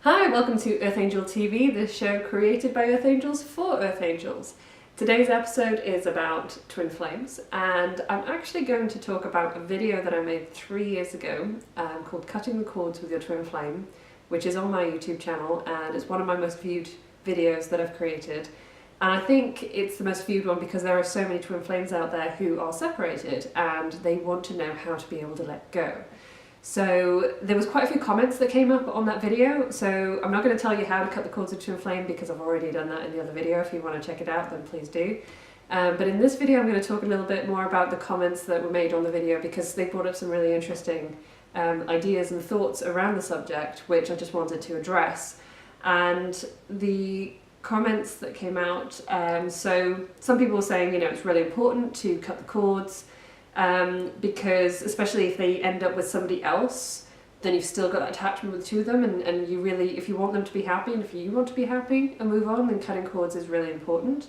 Hi, welcome to EarthAngelTV, the show created by Earth Angels for Earth Angels. Today's episode is about twin flames, and I'm actually going to talk about a video that I made 3 years ago called Cutting the Cords with Your Twin Flame, which is on my YouTube channel, and it's one of my most viewed videos that I've created. And I think it's the most viewed one because there are so many twin flames out there who are separated and they want to know how to be able to let go. So there was quite a few comments that came up on that video, so I'm not going to tell you how to cut the cords of twin flame because I've already done that in the other video. If you want to check it out, then please do. But in this video I'm going to talk a little bit more about the comments that were made on the video because they brought up some really interesting ideas and thoughts around the subject, which I just wanted to address. And the comments that came out, so some people were saying, it's really important to cut the cords, because especially if they end up with somebody else, then you've still got that attachment to them, and you really, if you want them to be happy and if you want to be happy and move on, then cutting cords is really important.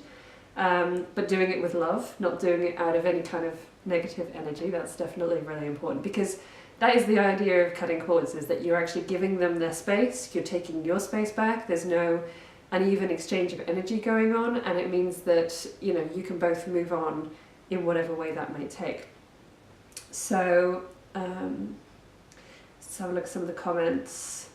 But doing it with love, not doing it out of any kind of negative energy, that's definitely really important, because that is the idea of cutting cords, is that you're actually giving them their space, you're taking your space back, there's no uneven exchange of energy going on, and it means that you can both move on in whatever way that may take. So let's have a look at some of the comments.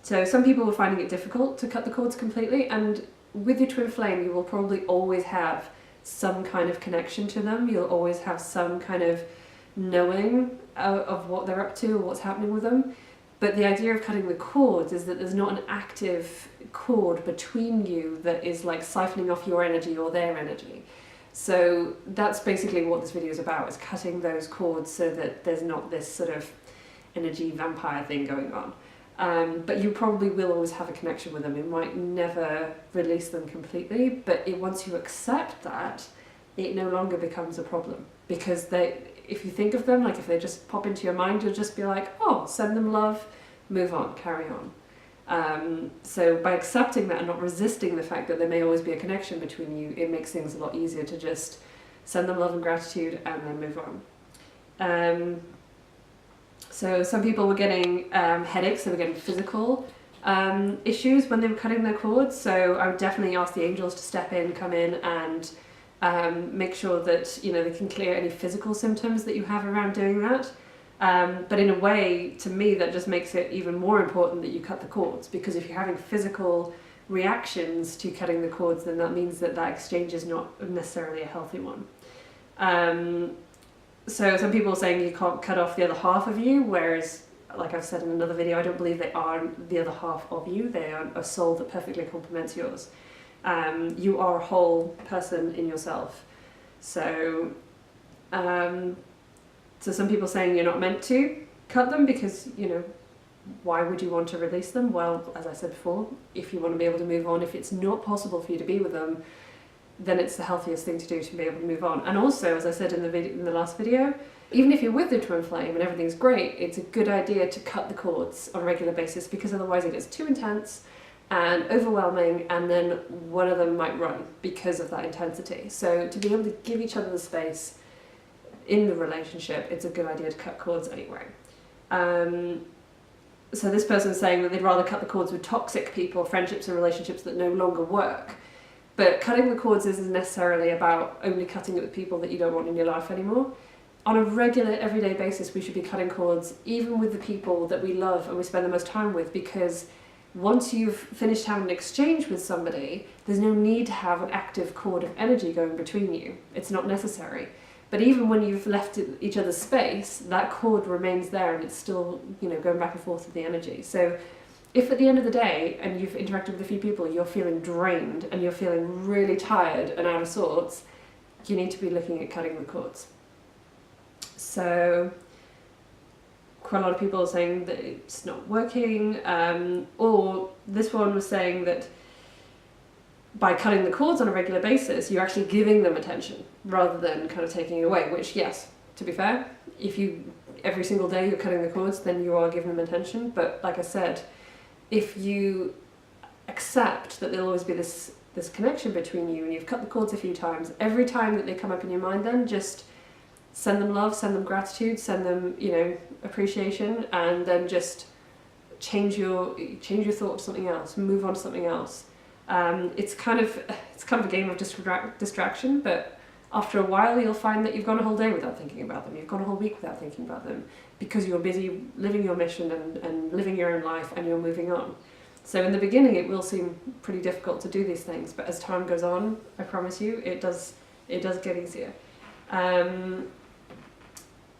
So some people were finding it difficult to cut the cords completely, and with your twin flame you will probably always have some kind of connection to them. You'll always have some kind of knowing of what they're up to or what's happening with them. But the idea of cutting the cords is that there's not an active cord between you that is like siphoning off your energy or their energy. So that's basically what this video is about, is cutting those cords so that there's not this sort of energy vampire thing going on. But you probably will always have a connection with them. It might never release them completely, but once you accept that, it no longer becomes a problem. Because if you think of them, like if they just pop into your mind, you'll just be like, oh, send them love, move on, carry on. So by accepting that and not resisting the fact that there may always be a connection between you, it makes things a lot easier to just send them love and gratitude and then move on. So some people were getting headaches, they were getting physical issues when they were cutting their cords, so I would definitely ask the angels to step in, come in and make sure that they can clear any physical symptoms that you have around doing that. But in a way, to me, that just makes it even more important that you cut the cords, because if you're having physical reactions to cutting the cords, then that means that exchange is not necessarily a healthy one. So some people are saying you can't cut off the other half of you, whereas, like I've said in another video, I don't believe they are the other half of you. They are a soul that perfectly complements yours. You are a whole person in yourself. So some people saying you're not meant to cut them because, why would you want to release them? Well, as I said before, if you want to be able to move on, if it's not possible for you to be with them, then it's the healthiest thing to do to be able to move on. And also, as I said in the last video, even if you're with the twin flame and everything's great, it's a good idea to cut the cords on a regular basis, because otherwise it gets too intense and overwhelming, and then one of them might run because of that intensity. So to be able to give each other the space in the relationship, it's a good idea to cut cords anyway. So this person's saying that they'd rather cut the cords with toxic people, friendships and relationships that no longer work. But cutting the cords isn't necessarily about only cutting it with people that you don't want in your life anymore. On a regular, everyday basis, we should be cutting cords even with the people that we love and we spend the most time with, because once you've finished having an exchange with somebody, there's no need to have an active cord of energy going between you. It's not necessary. But even when you've left each other's space, that cord remains there and it's still, going back and forth with the energy. So if at the end of the day, and you've interacted with a few people, you're feeling drained and you're feeling really tired and out of sorts, you need to be looking at cutting the cords. So quite a lot of people are saying that it's not working, or this one was saying that by cutting the cords on a regular basis, you're actually giving them attention rather than kind of taking it away, which, yes, to be fair, if every single day you're cutting the cords, then you are giving them attention. But like I said, if you accept that there'll always be this connection between you and you've cut the cords a few times, every time that they come up in your mind, then just send them love, send them gratitude, send them, appreciation, and then just change your thought to something else, move on to something else. It's kind of a game of distraction, but after a while you'll find that you've gone a whole day without thinking about them, you've gone a whole week without thinking about them, because you're busy living your mission and living your own life, and you're moving on. So in the beginning it will seem pretty difficult to do these things, but as time goes on, I promise you, it does get easier.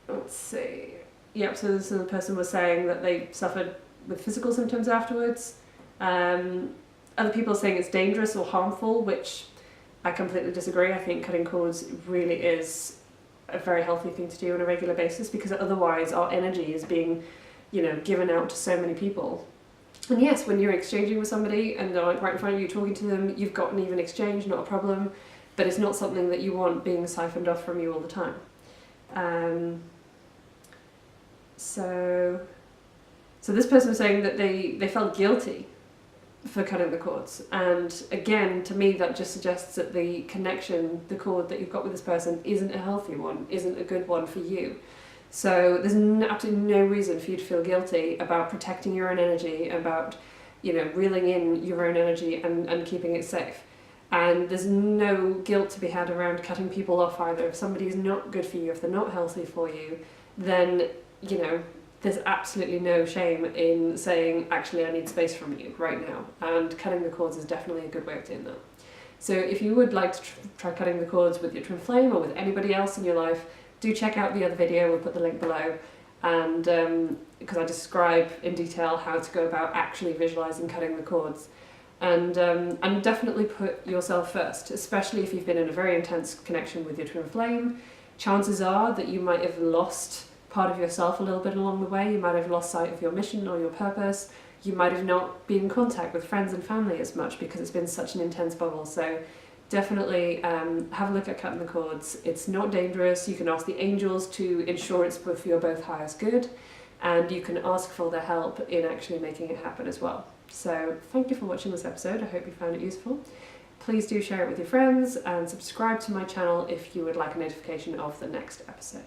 Let's see. Yep, so the person was saying that they suffered with physical symptoms afterwards. Other people are saying it's dangerous or harmful, which I completely disagree. I think cutting cords really is a very healthy thing to do on a regular basis, because otherwise our energy is being, given out to so many people. And yes, when you're exchanging with somebody and they're like right in front of you talking to them, you've got an even exchange, not a problem, but it's not something that you want being siphoned off from you all the time. So this person was saying that they felt guilty for cutting the cords, and again, to me that just suggests that the connection, the cord that you've got with this person isn't a healthy one, isn't a good one for you. So there's absolutely no reason for you to feel guilty about protecting your own energy, about reeling in your own energy and keeping it safe. And there's no guilt to be had around cutting people off either. If somebody is not good for you, if they're not healthy for you, then there's absolutely no shame in saying, actually I need space from you right now, and cutting the cords is definitely a good way of doing that. So if you would like to try cutting the cords with your twin flame or with anybody else in your life, do check out the other video, we'll put the link below, and because I describe in detail how to go about actually visualising cutting the cords. And definitely put yourself first, especially if you've been in a very intense connection with your twin flame. Chances are that you might have lost part of yourself a little bit along the way. You might have lost sight of your mission or your purpose. You might have not been in contact with friends and family as much because it's been such an intense bubble. So definitely have a look at cutting the cords. It's not dangerous. You can ask the angels to ensure it's for your both highest good, and you can ask for their help in actually making it happen as well. So thank you for watching this episode. I hope you found it useful. Please do share it with your friends and subscribe to my channel if you would like a notification of the next episode.